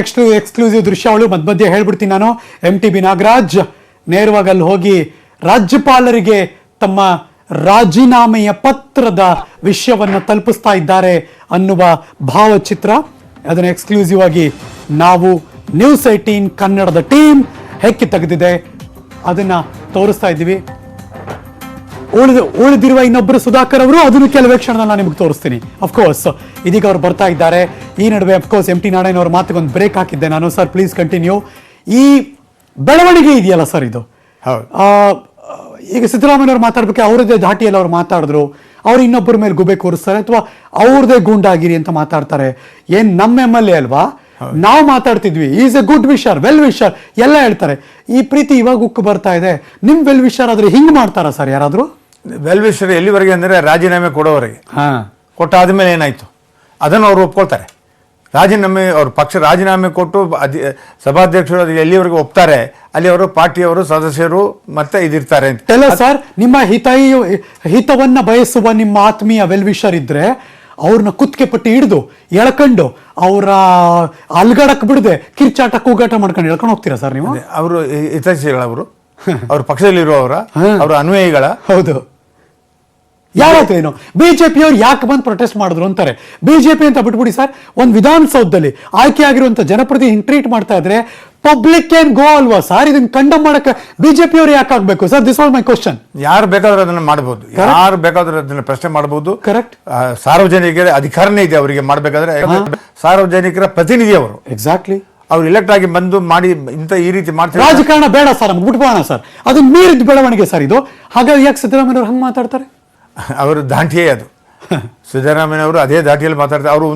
Exclusive ದೃಶ್ಯಾವಳಿ ಮಧ್ಯ ಹೇಳ್ಬಿಡ್ತೀನಿ ನಾನು. MTB ನಾಗರಾಜ್ ನೇರವಾಗಿ ಅಲ್ಲಿ ಹೋಗಿ ರಾಜ್ಯಪಾಲರಿಗೆ ತಮ್ಮ ರಾಜೀನಾಮೆಯ ಪತ್ರದ ವಿಷಯವನ್ನು ತಲುಪಿಸ್ತಾ ಇದ್ದಾರೆ ಅನ್ನುವ ಭಾವಚಿತ್ರ. ಅದನ್ನು ಎಕ್ಸ್ಕ್ಲೂಸಿವ್ ಆಗಿ ನಾವು ನ್ಯೂಸ್ 18 ಕನ್ನಡದ ಟೀಮ್ ಹೆಕ್ಕಿ ತೆಗೆದಿದೆ, ಅದನ್ನ ತೋರಿಸ್ತಾ ಇದ್ದೀವಿ. ಉಳಿದಿರುವ ಇನ್ನೊಬ್ಬರು ಸುಧಾಕರ್ ಅವರು, ಅದನ್ನು ಕೆಲವೇ ಕ್ಷಣದಲ್ಲಿ ನಾನು ನಿಮಗೆ ತೋರಿಸ್ತೀನಿ. ಅಫ್ಕೋರ್ಸ್ ಇದೀಗ ಅವ್ರು ಬರ್ತಾ ಇದ್ದಾರೆ. ಈ ನಡುವೆ ಅಫ್ಕೋರ್ಸ್ MT ನಾರಾಯಣ್ ಅವ್ರ ಮಾತಿಗೆ ಒಂದು ಬ್ರೇಕ್ ಹಾಕಿದ್ದೆ ನಾನು. Sir please continue. ಈ ಬೆಳವಣಿಗೆ ಇದೆಯಲ್ಲ ಸರ್, ಇದು ಈಗ ಸಿದ್ದರಾಮಯ್ಯ ಅವ್ರು ಮಾತಾಡ್ಬೇಕು, ಅವರದೇ ಧಾಟಿಯಲ್ಲಿ ಅವ್ರು ಮಾತಾಡಿದ್ರು, ಅವ್ರು ಇನ್ನೊಬ್ಬರ ಮೇಲೆ ಗುಬೆ ಕೂರಿಸ್ತಾರೆ ಅಥವಾ ಅವ್ರದೇ ಗೂಂಡಾಗಿರಿ ಅಂತ ಮಾತಾಡ್ತಾರೆ. ಏನ್ ನಮ್ಮ MLA ಅಲ್ವಾ, ನಾವು ಮಾತಾಡ್ತಿದ್ವಿ is a good wisher, well wisher ಎಲ್ಲ ಹೇಳ್ತಾರೆ. ಈ ಪ್ರೀತಿ ಇವಾಗ ಉಕ್ಕು ಬರ್ತಾ ಇದೆ. ನಿಮ್ ವೆಲ್ ವಿಷರ್ ಆದ್ರೆ ಹಿಂಗ್ ಮಾಡ್ತಾರಾ ಸರ್ ಯಾರಾದ್ರೂ? ವೆಲ್ ವಿಷರ್ ಎಲ್ಲಿವರೆಗೆ ಅಂದರೆ ರಾಜೀನಾಮೆ ಕೊಡೋವರೆಗೆ. ಕೊಟ್ಟಾದ್ಮೇಲೆ ಏನಾಯ್ತು ಅದನ್ನು ಅವ್ರು ಒಪ್ಕೊಳ್ತಾರೆ. ರಾಜೀನಾಮೆ ಅವ್ರ ಪಕ್ಷ ರಾಜೀನಾಮೆ ಕೊಟ್ಟು ಸಭಾಧ್ಯಕ್ಷರು ಅದು ಎಲ್ಲಿವರೆಗೆ ಒಪ್ತಾರೆ ಅಲ್ಲಿ ಅವರು ಪಾರ್ಟಿಯವರು ಸದಸ್ಯರು ಮತ್ತೆ ಇದಿರ್ತಾರೆ ಅಂತ. ಎಲ್ಲ ಸರ್, ನಿಮ್ಮ ಹಿತವನ್ನ ಬಯಸುವ ನಿಮ್ಮ ಆತ್ಮೀಯ ವೆಲ್ ವಿಷರ್ ಇದ್ರೆ ಅವ್ರನ್ನ ಕುತ್ತಿಗೆ ಪಟ್ಟಿ ಹಿಡಿದು ಎಳ್ಕೊಂಡು ಅವರ ಅಲ್ಗಡಕ್ ಬಿಡದೆ ಕಿರ್ಚಾಟ ಕೂಗಾಟ ಮಾಡ್ಕೊಂಡು ಎಳ್ಕೊಂಡು ಹೋಗ್ತೀರಾ ಸರ್ ನೀವು? ಅವರು ಹಿತೈಷಿಗಳವರು, ಅವ್ರ ಪಕ್ಷದಲ್ಲಿರುವವರ, ಅವರ ಅನ್ವಯಿಗಳ. ಹೌದು. ಯಾರಾಯ್ತು ಬಿಜೆಪಿಯವ್ರು ಯಾಕೆ ಬಂದು ಪ್ರೊಟೆಸ್ಟ್ ಮಾಡಿದ್ರು ಅಂತಾರೆ. ಬಿಜೆಪಿ ಅಂತ ಬಿಟ್ಬಿಡಿ ಸರ್, ಒಂದು ವಿಧಾನಸೌಧದಲ್ಲಿ ಆಯ್ಕೆ ಆಗಿರುವಂತ ಜನಪ್ರತಿನಿಧಿ ಹಿಂಗ್ ಟ್ರೀಟ್ ಮಾಡ್ತಾ ಇದ್ರೆ ಪಬ್ಲಿಕ್ ಕ್ಯಾನ್ ಗೋ ಅಲ್ವಾ ಸರ್? ಇದನ್ನ ಕಂಡಮ್ ಮಾಡಕ್ಕೆ ಬಿಜೆಪಿಯವ್ರು ಯಾಕೆ ಆಗ್ಬೇಕು sir? This was my question. ಯಾರು ಬೇಕಾದ್ರೂ ಅದನ್ನ ಮಾಡಬಹುದು, ಯಾರು ಬೇಕಾದ್ರೂ ಅದನ್ನ ಪ್ರಶ್ನೆ ಮಾಡಬಹುದು. ಕರೆಕ್ಟ್. ಸಾರ್ವಜನಿಕರ ಅಧಿಕಾರನೇ ಇದೆ ಅವರಿಗೆ ಮಾಡಬೇಕಾದ್ರೆ. ಸಾರ್ವಜನಿಕರ ಪ್ರತಿನಿಧಿ ಅವರು. ಎಕ್ಸಾಕ್ಟ್ಲಿ. ಅವ್ರು ಎಲೆಕ್ಟ್ ಆಗಿ ಬಂದು ಮಾಡಿ ಇಂತ ಈ ರೀತಿ ಮಾಡ್ತಾರೆ. ರಾಜಕಾರಣ ಬೇಡ ಸರ್, ನಮ್ಗೆ ಬಿಟ್ಬೋಣ ಸರ್. ಅದನ್ನ ಮೀರಿದ ಬೆಳವಣಿಗೆ ಸರ್ ಇದು. ಹಾಗಾಗಿ ಯಾಕೆ ಸಿದ್ದರಾಮಯ್ಯ ಅವ್ರು ಹಂಗೆ ಮಾತಾಡ್ತಾರೆ? ಅವರು ದಾಂಟಿಯೇ ಅದು. ಸಿದ್ದರಾಮಯ್ಯ ಅವರು ಅದೇ ದಾಟಿಯಲ್ಲಿ ಮಾತಾಡ್ತಾರೆ. ಅವರು